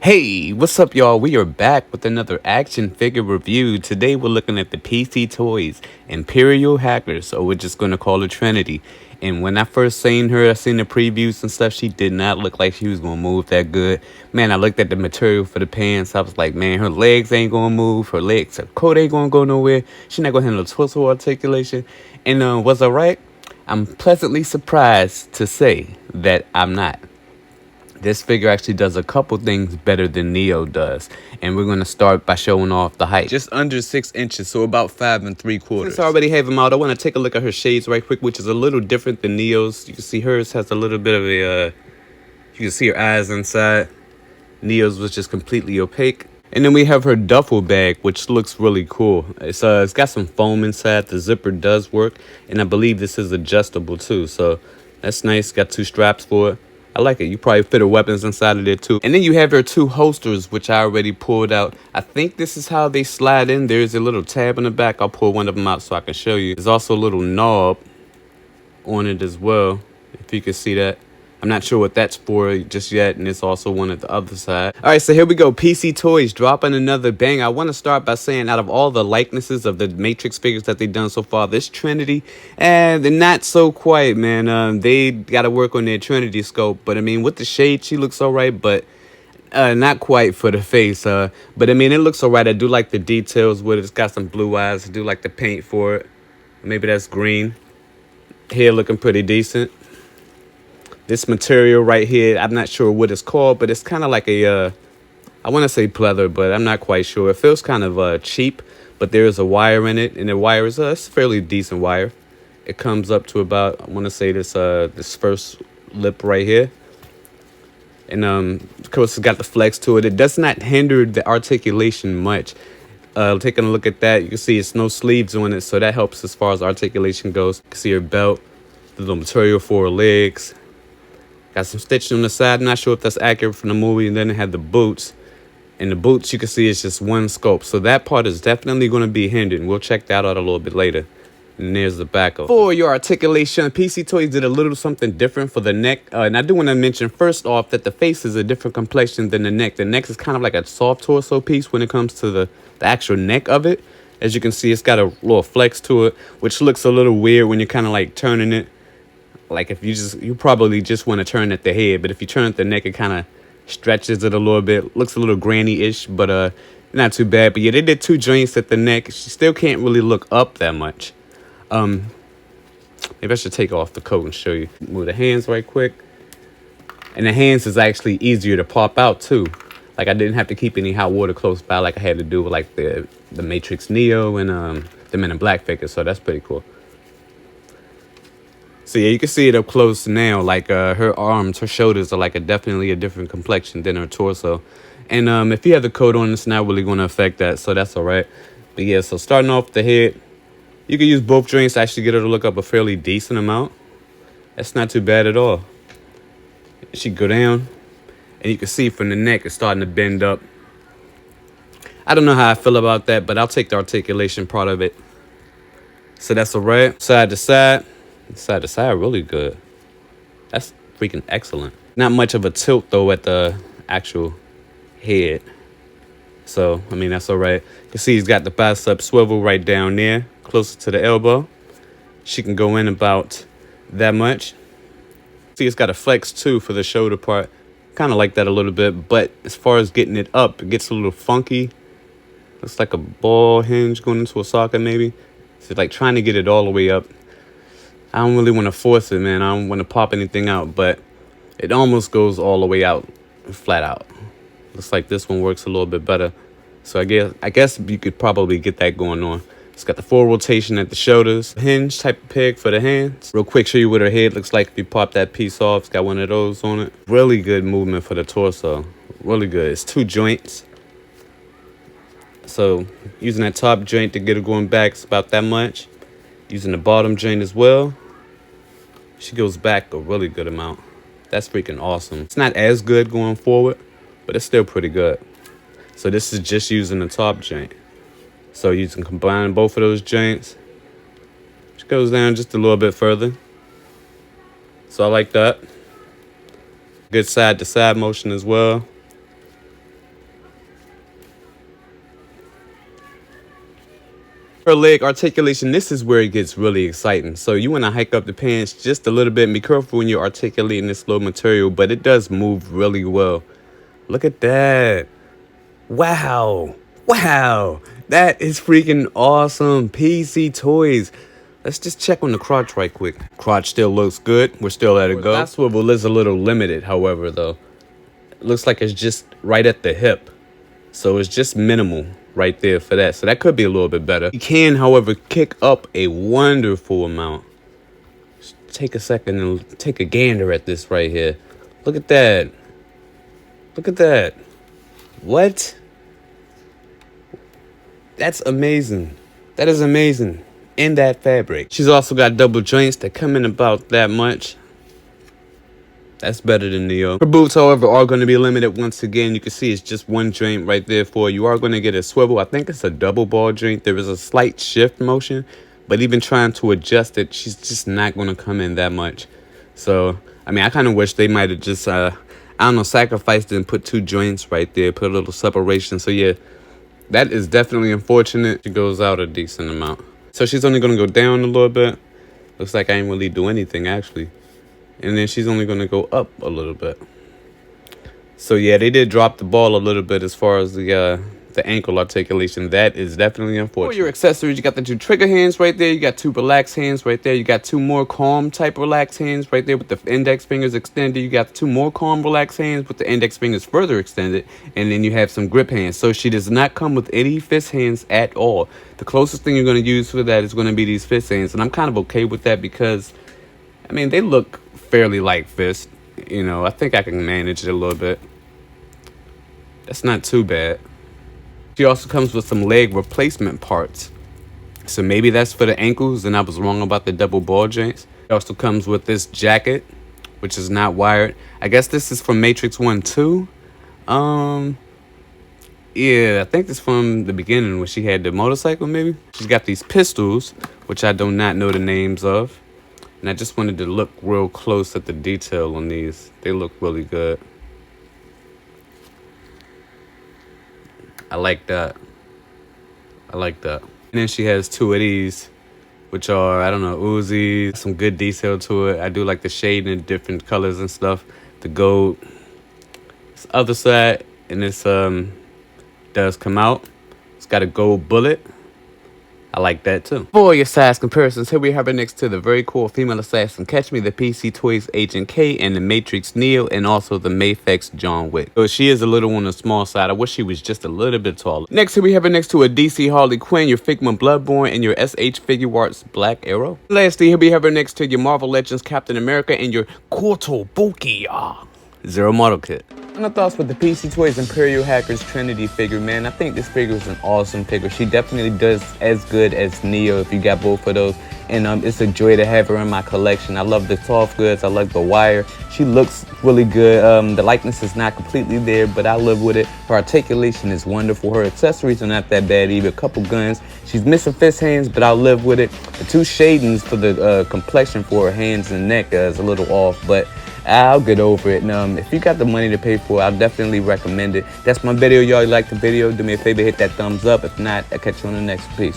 Hey, what's up, y'all? We are back with another action figure review. Today we're looking at the PCToys Imperial Hackers, so we're just going to call her Trinity. And when I first seen her, I seen the previews and stuff, she did not look like she was going to move that good. Man, I looked at the material for the pants, I was like, man, her legs ain't going to move, her coat ain't going to go nowhere, she not going to handle torso articulation. And was I right? I'm pleasantly surprised to say that I'm not. This figure actually does a couple things better than Neo does. And we're going to start by showing off the height. Just under 6 inches, so about 5 3/4. Since I already have him out, I want to take a look at her shades right quick, which is a little different than Neo's. You can see hers has a little bit of a, you can see her eyes inside. Neo's was just completely opaque. And then we have her duffel bag, which looks really cool. It's got some foam inside. The zipper does work. And I believe this is adjustable too. So that's nice. Got 2 straps for it. I like it. You probably fit her weapons inside of there too. And then you have her 2 holsters, which I already pulled out. I think this is how they slide in. There's a little tab in the back. I'll pull one of them out so I can show you. There's also a little knob on it as well, if you can see that. I'm not sure what that's for just yet, and it's also one at the other side. All right, so here we go. PCToys dropping another bang. I want to start by saying, out of all the likenesses of the Matrix figures that they've done so far, this Trinity, they're not so quite, man. They got to work on their Trinity scope, but I mean, with the shade, she looks all right, but not quite for the face. But I mean, it looks all right. I do like the details with it. It's got some blue eyes. I do like the paint for it. Maybe that's green. Hair looking pretty decent. This material right here, I'm not sure what it's called, but it's kind of like a, I want to say pleather, but I'm not quite sure. It feels kind of cheap, but there is a wire in it, and the wire is a fairly decent wire. It comes up to about, I want to say this first lip right here. And of course, it's got the flex to it. It does not hinder the articulation much. Taking a look at that, you can see it's no sleeves on it, so that helps as far as articulation goes. You can see her belt, the little material for her legs. Got some stitching on the side. I'm not sure if that's accurate from the movie. And then it had the boots. And the boots, you can see, it's just one scope. So that part is definitely going to be hindered. We'll check that out a little bit later. And there's the back of it. For your articulation, PCToys did a little something different for the neck. And I do want to mention, first off, that the face is a different complexion than the neck. The neck is kind of like a soft torso piece when it comes to the actual neck of it. As you can see, it's got a little flex to it, which looks a little weird when you're kind of like turning it. Like if you probably just want to turn at the head, but if you turn at the neck, it kind of stretches it a little bit. Looks a little granny-ish, but not too bad. But yeah, they did 2 joints at the neck. She still can't really look up that much. Maybe I should take off the coat and show you. Move the hands right quick. And the hands is actually easier to pop out too. Like I didn't have to keep any hot water close by like I had to do with like the Matrix Neo and the Men in Black figure. So that's pretty cool. So yeah, you can see it up close now. Like her arms, her shoulders are like definitely a different complexion than her torso. And if you have the coat on, it's not really going to affect that, so that's all right. But yeah, so starting off the head, you can use both joints to actually get her to look up a fairly decent amount. That's not too bad at all. She go down, and you can see from the neck it's starting to bend up. I don't know how I feel about that, but I'll take the articulation part of it. So that's all right. Side to side. Side to side, really good. That's freaking excellent. Not much of a tilt though at the actual head. So I mean, that's all right. You can see he's got the bicep swivel right down there, closer to the elbow. She can go in about that much. See, it's got a flex too for the shoulder part. Kind of like that a little bit, but as far as getting it up, it gets a little funky. Looks like a ball hinge going into a socket maybe. So like trying to get it all the way up. I don't really want to force it, man. I don't want to pop anything out, but it almost goes all the way out, flat out. Looks like this one works a little bit better. So I guess you could probably get that going on. It's got the full rotation at the shoulders. Hinge type of peg for the hands. Real quick, show you what her head looks like if you pop that piece off. It's got one of those on it. Really good movement for the torso. Really good. It's 2 joints. So using that top joint to get her going back, it's about that much. Using the bottom joint as well, she goes back a really good amount. That's freaking awesome. It's not as good going forward, but it's still pretty good. So this is just using the top joint. So you can combine both of those joints. She goes down just a little bit further. So I like that. Good side to side motion as well. Her leg articulation, this is where it gets really exciting. So you want to hike up the pants just a little bit and be careful when you're articulating this little material, but it does move really well. Look at that. Wow. Wow. That is freaking awesome. PCToys. Let's just check on the crotch right quick. Crotch still looks good. We're still at a go. That swivel is a little limited, however, though. It looks like it's just right at the hip. So it's just minimal right there for that. So that could be a little bit better. You can, however, kick up a wonderful amount. Just take a second and take a gander at this right here. Look at that. Look at that. What? That's amazing. That is amazing. In that fabric. She's also got double joints that come in about that much. That's better than Neo. Her boots, however, are going to be limited once again. You can see it's just one joint right there for you. You are going to get a swivel. I think it's a double ball joint. There is a slight shift motion, but even trying to adjust it, she's just not going to come in that much. So, I mean, I kind of wish they might have just, I don't know, sacrificed and put two joints right there, put a little separation. So, yeah, that is definitely unfortunate. She goes out a decent amount. So she's only going to go down a little bit. Looks like I ain't really do anything, actually. And then she's only going to go up a little bit. So, yeah, they did drop the ball a little bit as far as the ankle articulation. That is definitely unfortunate. For your accessories, you got the two trigger hands right there. You got two relaxed hands right there. You got two more calm type relaxed hands right there with the index fingers extended. You got two more calm relaxed hands with the index fingers further extended. And then you have some grip hands. So she does not come with any fist hands at all. The closest thing you're going to use for that is going to be these fist hands. And I'm kind of okay with that because, I mean, they look fairly light fist. You know, I think I can manage it a little bit. That's not too bad. She also comes with some leg replacement parts. So maybe that's for the ankles, and I was wrong about the double ball joints. It also comes with this jacket, which is not wired. I guess this is from Matrix 1 too. Yeah, I think it's from the beginning when she had the motorcycle, maybe. She's got these pistols, which I do not know the names of. And I just wanted to look real close at the detail on these. They look really good. I like that. I like that. And then she has two of these, which are, I don't know, Uzi. Some good detail to it. I do like the shade in different colors and stuff. The gold. This other side, and this does come out. It's got a gold bullet. I like that too. For your size comparisons, here we have it next to the very cool female assassin Catch Me, the PCToys Agent K, and the Matrix Neo, and also the Mafex John Wick. So she is a little on the small side. I wish she was just a little bit taller. Next, here we have it next to a DC Harley Quinn, your Figma Bloodborne, and your SH Figure Arts Black Arrow. Lastly, here we have it next to your Marvel Legends Captain America and your Kotobuki Zero Model Kit. And I thoughts with the PCToys Imperial Hackers Trinity figure, man. I think this figure is an awesome figure. She definitely does as good as Neo if you got both of those. And it's a joy to have her in my collection. I love the soft goods. I like the wire. She looks really good. The likeness is not completely there, but I live with it. Her articulation is wonderful. Her accessories are not that bad either. A couple guns. She's missing fist hands, but I'll live with it. The two shadings for the complexion for her hands and neck is a little off, but I'll get over it. And if you got the money to pay for it, I'll definitely recommend it. That's my video, y'all. You like the video, do me a favor, hit that thumbs up. If not, I'll catch you on the next piece.